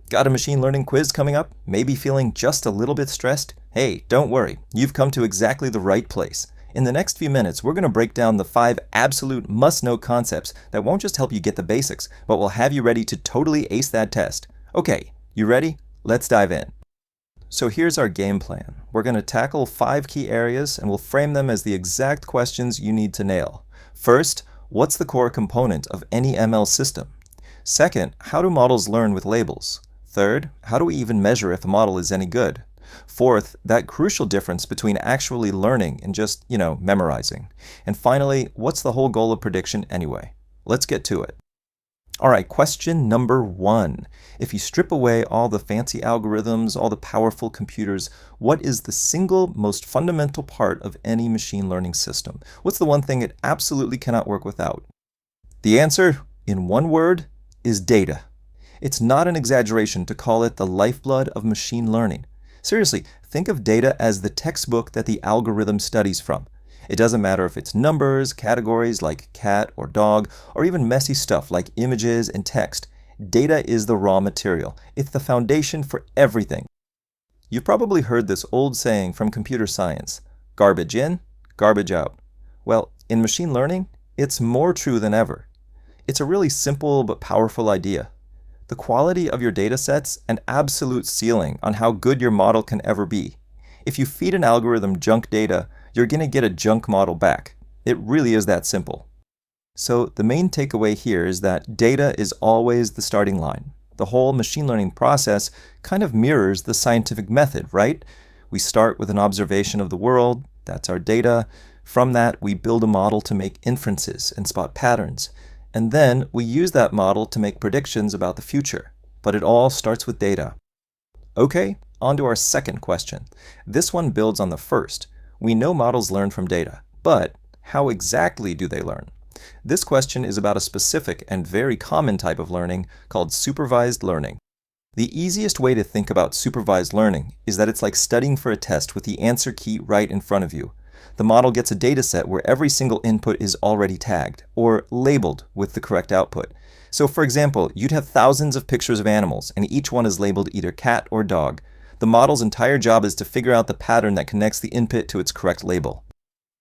Got a machine learning quiz coming up? Maybe feeling just a little bit stressed? Hey, don't worry. You've come to exactly the right place. In the next few minutes, we're going to break down the 5 absolute must-know concepts that won't just help you get the basics, but will have you ready to totally ace that test. Okay, you ready? Let's dive in. So here's our game plan. We're going to tackle 5 key areas and we'll frame them as the exact questions you need to nail. First, what's the core component of any ML system? Second, how do models learn with labels? Third, how do we even measure if a model is any good? Fourth, that crucial difference between actually learning and just, memorizing. And finally, what's the whole goal of prediction anyway? Let's get to it. All right, question number 1. If you strip away all the fancy algorithms, all the powerful computers, what is the single most fundamental part of any machine learning system? What's the one thing it absolutely cannot work without? The answer, in one word, is data. It's not an exaggeration to call it the lifeblood of machine learning. Seriously, think of data as the textbook that the algorithm studies from. It doesn't matter if it's numbers, categories like cat or dog, or even messy stuff like images and text. Data is the raw material. It's the foundation for everything. You've probably heard this old saying from computer science, garbage in, garbage out. Well, in machine learning, it's more true than ever. It's a really simple but powerful idea. The quality of your data sets an absolute ceiling on how good your model can ever be. If you feed an algorithm junk data, you're going to get a junk model back. It really is that simple. So the main takeaway here is that data is always the starting line. The whole machine learning process kind of mirrors the scientific method, right? We start with an observation of the world, that's our data. From that, we build a model to make inferences and spot patterns. And then we use that model to make predictions about the future. But it all starts with data. Okay, on to our second question. This one builds on the first. We know models learn from data, but how exactly do they learn? This question is about a specific and very common type of learning called supervised learning. The easiest way to think about supervised learning is that it's like studying for a test with the answer key right in front of you. The model gets a data set where every single input is already tagged, or labeled with the correct output. So for example, you'd have thousands of pictures of animals, and each one is labeled either cat or dog. The model's entire job is to figure out the pattern that connects the input to its correct label.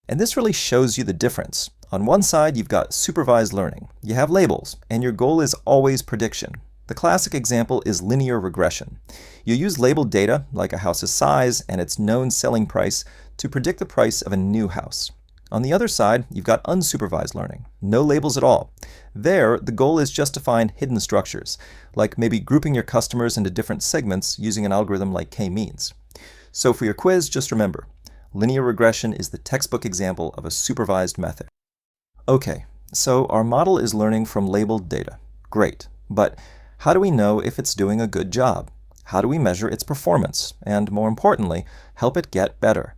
And this really shows you the difference. On one side, you've got supervised learning. You have labels, and your goal is always prediction. The classic example is linear regression. You use labeled data, like a house's size and its known selling price, to predict the price of a new house. On the other side, you've got unsupervised learning. No labels at all. There, the goal is just to find hidden structures, like maybe grouping your customers into different segments using an algorithm like k-means. So for your quiz, just remember, linear regression is the textbook example of a supervised method. Okay, so our model is learning from labeled data. Great, but how do we know if it's doing a good job? How do we measure its performance? And more importantly, help it get better?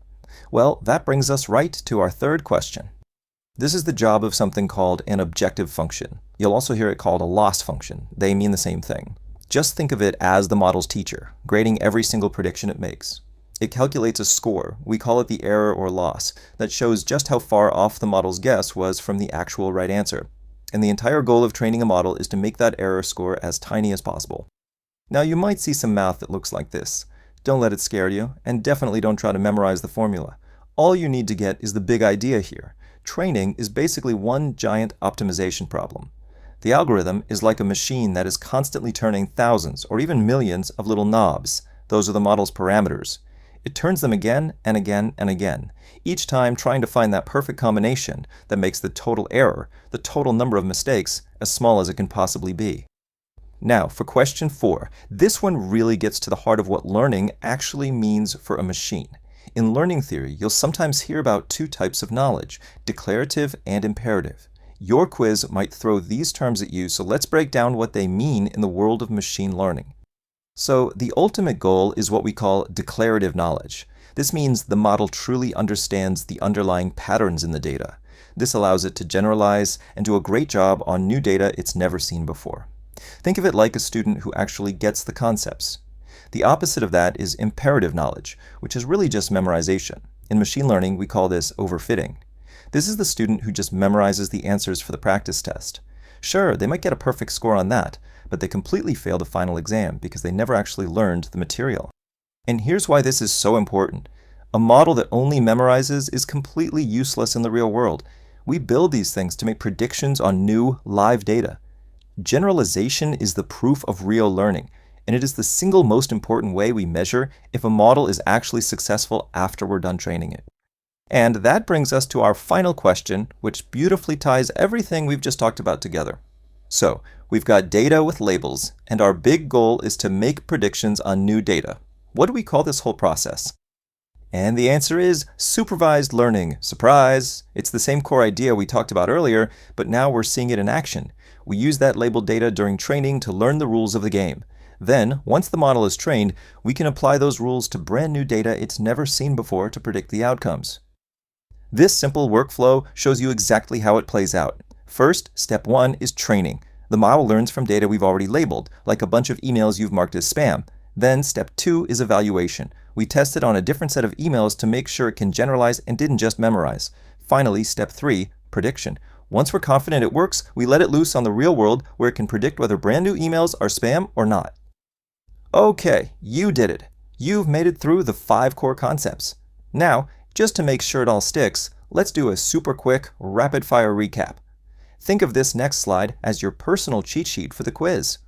Well, that brings us right to our third question. This is the job of something called an objective function. You'll also hear it called a loss function. They mean the same thing. Just think of it as the model's teacher, grading every single prediction it makes. It calculates a score, we call it the error or loss, that shows just how far off the model's guess was from the actual right answer. And the entire goal of training a model is to make that error score as tiny as possible. Now you might see some math that looks like this. Don't let it scare you, and definitely don't try to memorize the formula. All you need to get is the big idea here. Training is basically one giant optimization problem. The algorithm is like a machine that is constantly turning thousands or even millions of little knobs. Those are the model's parameters. It turns them again and again and again, each time trying to find that perfect combination that makes the total error, the total number of mistakes, as small as it can possibly be. Now, for question 4, this one really gets to the heart of what learning actually means for a machine. In learning theory, you'll sometimes hear about 2 types of knowledge, declarative and imperative. Your quiz might throw these terms at you, so let's break down what they mean in the world of machine learning. So the ultimate goal is what we call declarative knowledge. This means the model truly understands the underlying patterns in the data. This allows it to generalize and do a great job on new data it's never seen before. Think of it like a student who actually gets the concepts. The opposite of that is imperative knowledge, which is really just memorization. In machine learning, we call this overfitting. This is the student who just memorizes the answers for the practice test. Sure, they might get a perfect score on that, but they completely fail the final exam because they never actually learned the material. And here's why this is so important. A model that only memorizes is completely useless in the real world. We build these things to make predictions on new, live data. Generalization is the proof of real learning, and it is the single most important way we measure if a model is actually successful after we're done training it. And that brings us to our final question, which beautifully ties everything we've just talked about together. So, we've got data with labels, and our big goal is to make predictions on new data. What do we call this whole process? And the answer is supervised learning. Surprise! It's the same core idea we talked about earlier, but now we're seeing it in action. We use that labeled data during training to learn the rules of the game. Then, once the model is trained, we can apply those rules to brand new data it's never seen before to predict the outcomes. This simple workflow shows you exactly how it plays out. First, step 1 is training. The model learns from data we've already labeled, like a bunch of emails you've marked as spam. Then, step 2 is evaluation. We test it on a different set of emails to make sure it can generalize and didn't just memorize. Finally, step 3, prediction. Once we're confident it works, we let it loose on the real world where it can predict whether brand new emails are spam or not. Okay, you did it. You've made it through the 5 core concepts. Now, just to make sure it all sticks, let's do a super quick, rapid-fire recap. Think of this next slide as your personal cheat sheet for the quiz.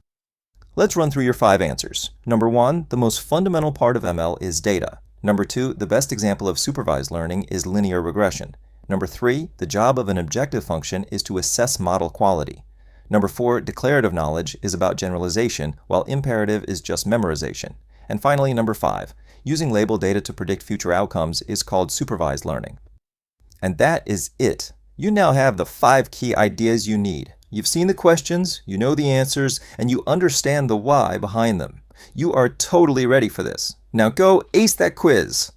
Let's run through your 5 answers. Number 1, the most fundamental part of ML is data. Number 2, the best example of supervised learning is linear regression. Number 3, the job of an objective function is to assess model quality. Number 4, declarative knowledge is about generalization, while imperative is just memorization. And finally, number 5, using labeled data to predict future outcomes is called supervised learning. And that is it. You now have the 5 key ideas you need. You've seen the questions, you know the answers, and you understand the why behind them. You are totally ready for this. Now go ace that quiz!